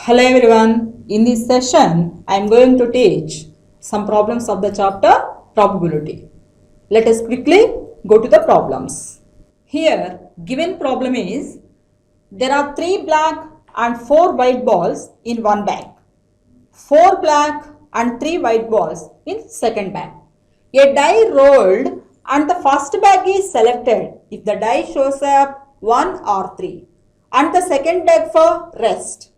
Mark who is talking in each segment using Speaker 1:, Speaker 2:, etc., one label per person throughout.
Speaker 1: Hello everyone, in this session I am going to teach some problems of the chapter probability. Let us quickly go to the problems. Here given problem is there are 3 black and 4 white balls in one bag, 4 black and 3 white balls in second bag. A die rolled and the first bag is selected if the die shows up 1 or 3 and the second bag for rest.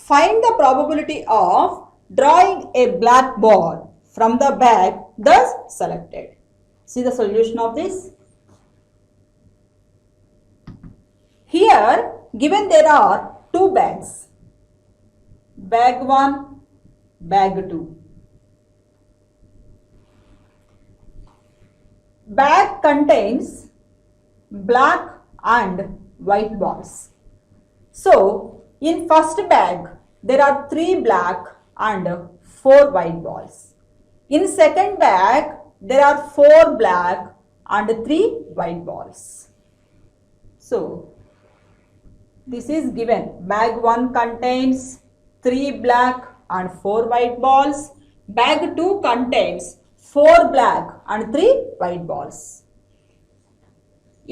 Speaker 1: Find the probability of drawing a black ball from the bag thus selected. See the solution of this. Here given there are 2 bags, bag 1, bag 2. Bag contains black and white balls. So in first bag there are 3 black and 4 white balls. In second bag there are 4 black and 3 white balls. So this is given. Bag 1 contains 3 black and 4 white balls. Bag 2 contains 4 black and 3 white balls.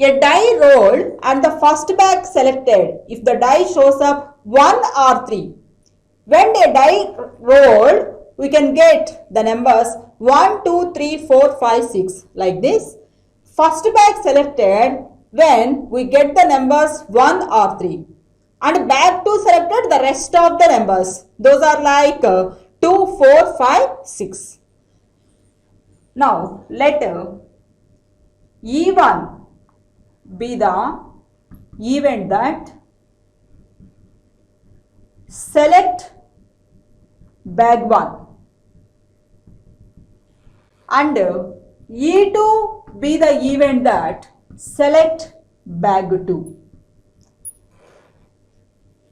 Speaker 1: A die rolled and the first bag selected if the die shows up 1 or 3. When a die rolled, we can get the numbers 1, 2, 3, 4, 5, 6 like this. First bag selected when we get the numbers 1 or 3. And bag 2 selected the rest of the numbers. Those are like 2, 4, 5, 6. Now let E1 be the event that select bag 1 and E2 be the event that select bag 2.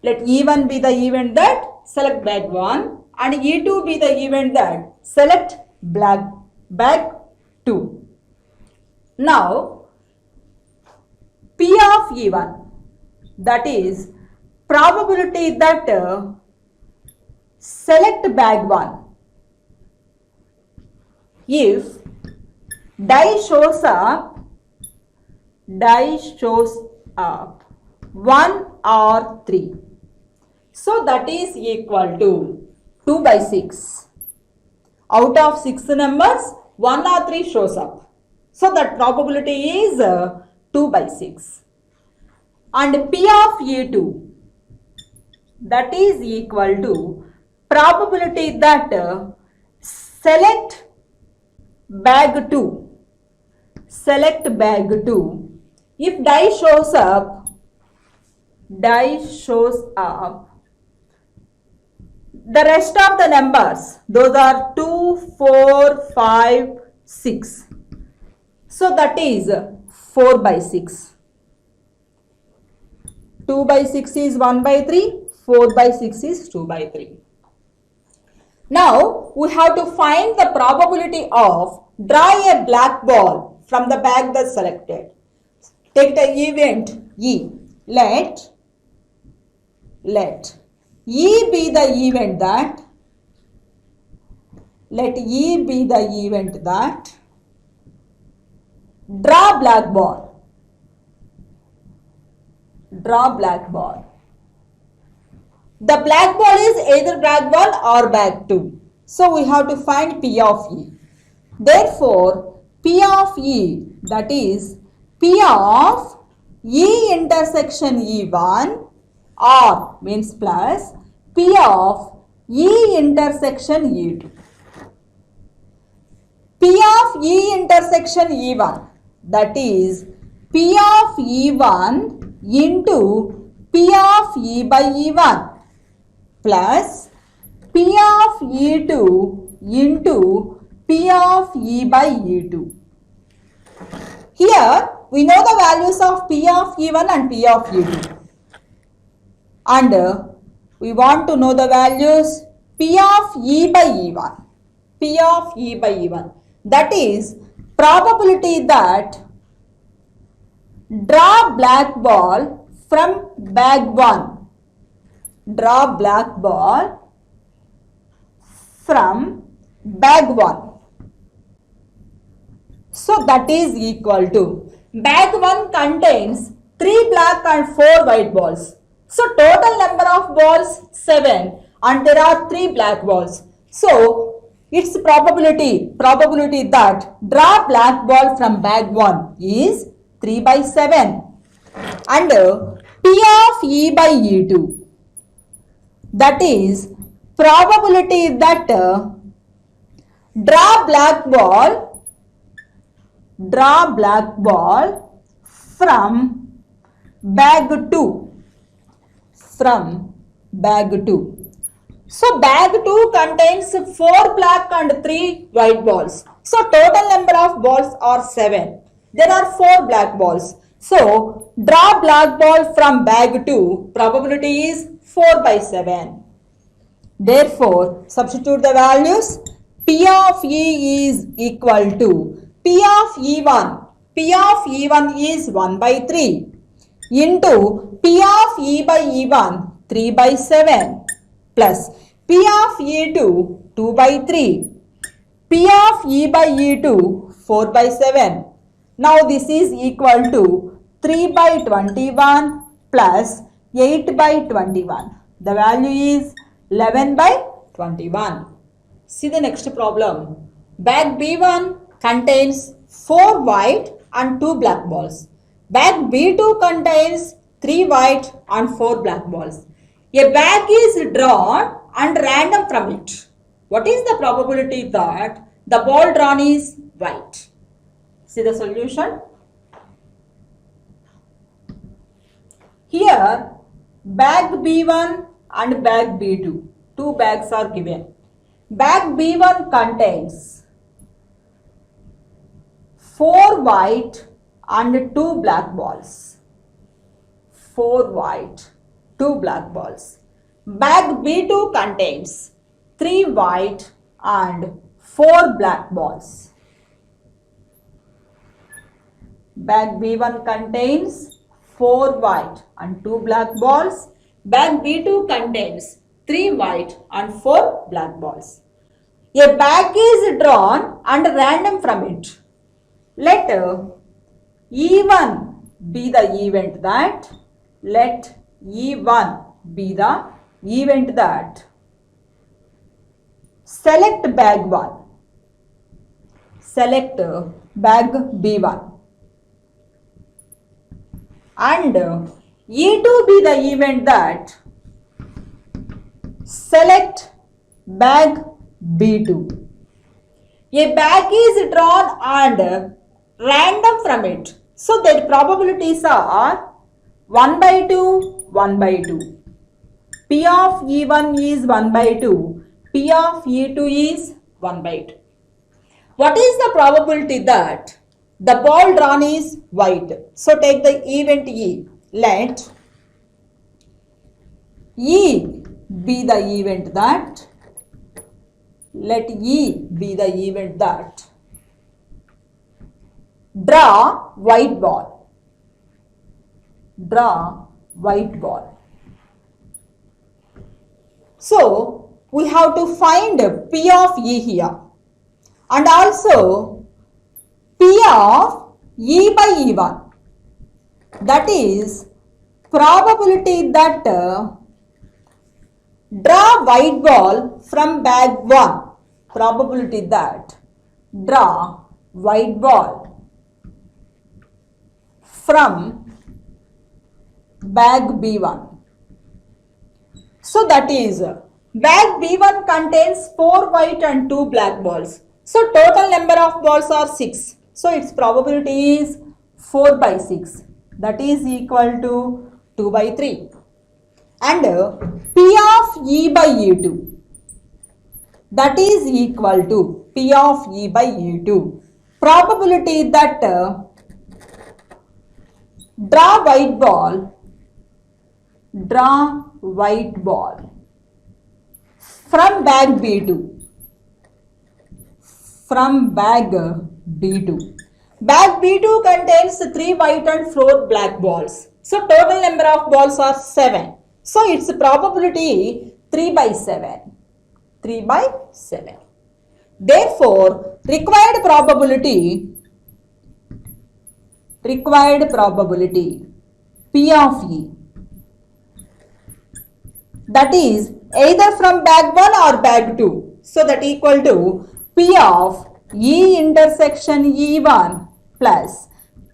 Speaker 1: Let E1 be the event that select bag 1 and E2 be the event that select bag 2. Now P of E1, that is probability that select bag 1 if die shows up 1 or 3. So that is equal to 2 by 6. Out of 6 numbers 1 or 3 shows up. So that probability is 2 by 6. And P of E2, that is equal to probability that select bag 2. Select bag 2. If die shows up the rest of the numbers, those are 2, 4, 5, 6. So that is 4 by 6. 2 by 6 is 1 by 3. 4 by 6 is 2 by 3. Now we have to find the probability of draw a black ball from the bag that's selected. Take the event E. Let E be the event that draw black ball. The black ball is either bag 1 or bag 2. So we have to find P of E. Therefore, P of E, that is P of E intersection E1 or means plus P of E intersection E2. P of E intersection E1, that is P of E1 into P of E by E1 plus P of E2 into P of E by E2. Here we know the values of P of E1 and P of E2. And we want to know the values P of E by E1. P of E by E1. That is probability that draw black ball from bag 1 draw black ball from bag 1. So that is equal to, bag 1 contains 3 black and 4 white balls. So total number of balls 7 and there are 3 black balls. So its probability that draw black ball from bag 1 is 3 by 7. And P of E by E2, that is probability that draw black ball from bag 2. So bag 2 contains 4 black and 3 white balls. So total number of balls are 7. There are 4 black balls. So draw black ball from bag 2, probability is 4 by 7. Therefore, substitute the values. P of E is equal to P of E1. P of E1 is 1 by 3 into P of E by E1 3 by 7 plus P of E2 2 by 3. P of E by E2 4 by 7. Now this is equal to 3 by 21 plus 8 by 21. The value is 11 by 21. See the next problem. Bag B1 contains 4 white and 2 black balls. Bag B2 contains 3 white and 4 black balls. A bag is drawn and random from it. What is the probability that the ball drawn is white? See the solution. Here bag B1 and bag B2, 2 bags are given. Bag B1 contains 4 white and 2 black balls. 4 white, 2 black balls. Bag B2 contains 3 white and 4 black balls. Bag B1 contains 4 white and 2 black balls. Bag B2 contains 3 white and 4 black balls. A bag is drawn and random from it. Let E1 be the event that, select bag 1. Select bag B1. And E2 be the event that, select bag B2. A bag is drawn and random from it. So their probabilities are 1 by 2, 1 by 2. P of E1 is 1 by 2. P of E2 is 1 by 2. What is the probability that the ball drawn is white? So take the event E. Let E be the event that, draw white ball. So we have to find P of E here and also P of E by E1. That is probability that draw white ball from bag 1. Probability that draw white ball from bag B1. So that is, bag B1 contains 4 white and 2 black balls. So total number of balls are 6. So its probability is 4 by 6. That is equal to 2 by 3. And P of E by E2. That is equal to P of E by E2. Probability that draw white ball from bag B2. Bag B2 contains 3 white and 4 black balls. So total number of balls are 7. So its probability 3 by 7. 3 by 7. Therefore, required probability P of E, that is either from bag 1 or bag 2. So that equal to P of E intersection E1 plus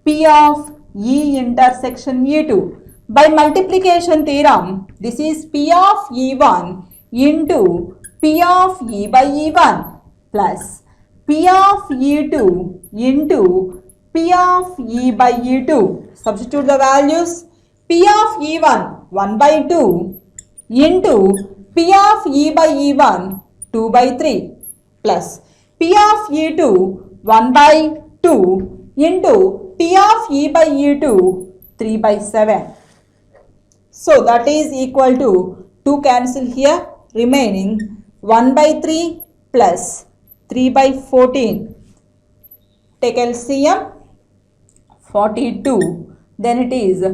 Speaker 1: P of E intersection E2. By multiplication theorem, this is P of E1 into P of E by E1 plus P of E2 into P of E by E2. Substitute the values. P of E1 1 by 2 into P of E by E1 2 by 3 plus P of E2 1 by 2 into P of E by E2 3 by 7. So that is equal to 2 cancel here, remaining 1 by 3 plus 3 by 14. Take LCM 42, then it is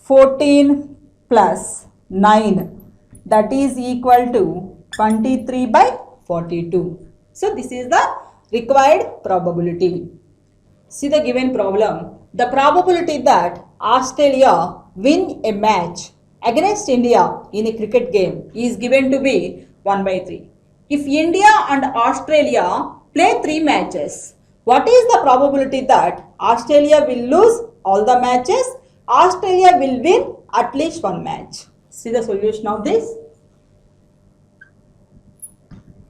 Speaker 1: 14 plus 9, that is equal to 23 by 42. So this is the required probability. See the given problem. The probability that Australia win a match against India in a cricket game is given to be 1 by 3. If India and Australia play 3 matches, what is the probability that Australia will lose all the matches? Australia will win at least 1 match. See the solution of this.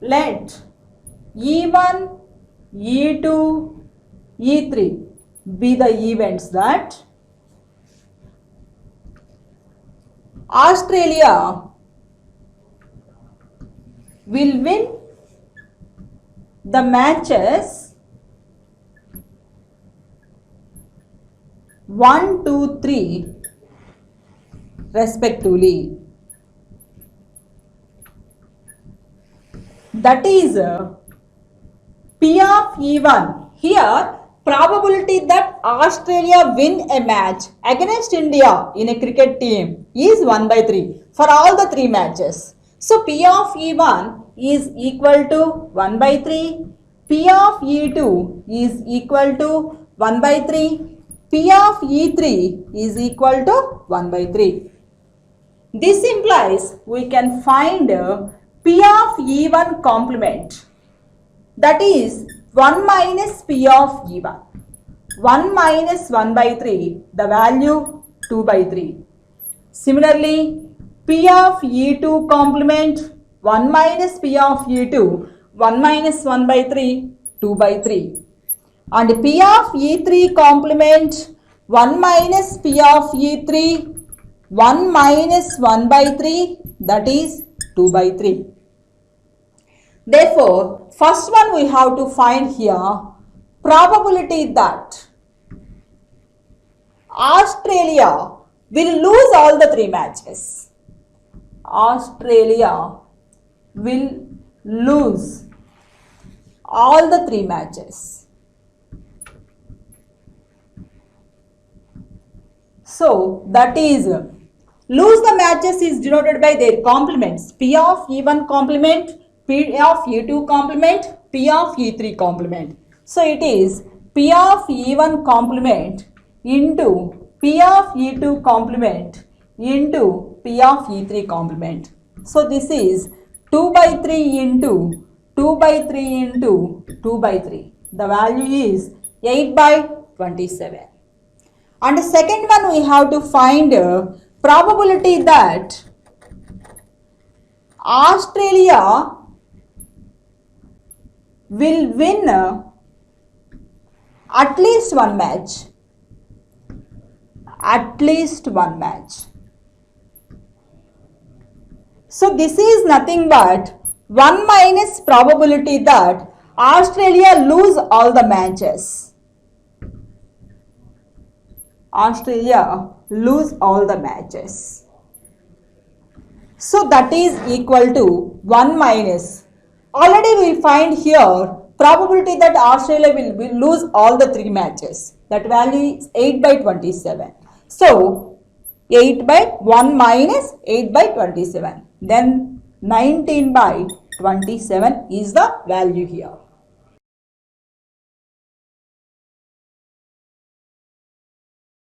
Speaker 1: Let E1, E2, E3 be the events that Australia will win the matches 1, 2, 3 respectively. That is P of E1. Here probability that Australia win a match against India in a cricket team is 1 by 3 for all the 3 matches. So P of E1 is equal to 1 by 3, P of E2 is equal to 1 by 3, P of E3 is equal to 1 by 3. This implies we can find P of E1 complement, that is 1 minus P of E1. 1 minus 1 by 3, the value 2 by 3. Similarly, P of E2 complement 1 minus P of E2, 1 minus 1 by 3, 2 by 3. And P of E3 complement 1 minus P of E3, 1 minus 1 by 3, that is 2 by 3. Therefore, first one we have to find here probability that Australia will lose all the 3 matches. Australia will lose all the 3 matches. So that is lose the matches is denoted by their complements. P of E1 complement, P of E2 complement, P of E3 complement. So it is P of E1 complement into P of E2 complement into P of E3 complement. So this is 2 by 3 into 2 by 3 into 2 by 3. The value is 8 by 27. And the second one we have to find probability that Australia will win at least 1 match. At least 1 match. So this is nothing but 1 minus probability that Australia lose all the matches. Australia lose all the matches. So that is equal to 1 minus. Already we find here probability that Australia will lose all the 3 matches. That value is 8 by 27. So 8 by 1 minus 8 by 27. Then 19 by 27 is the value here.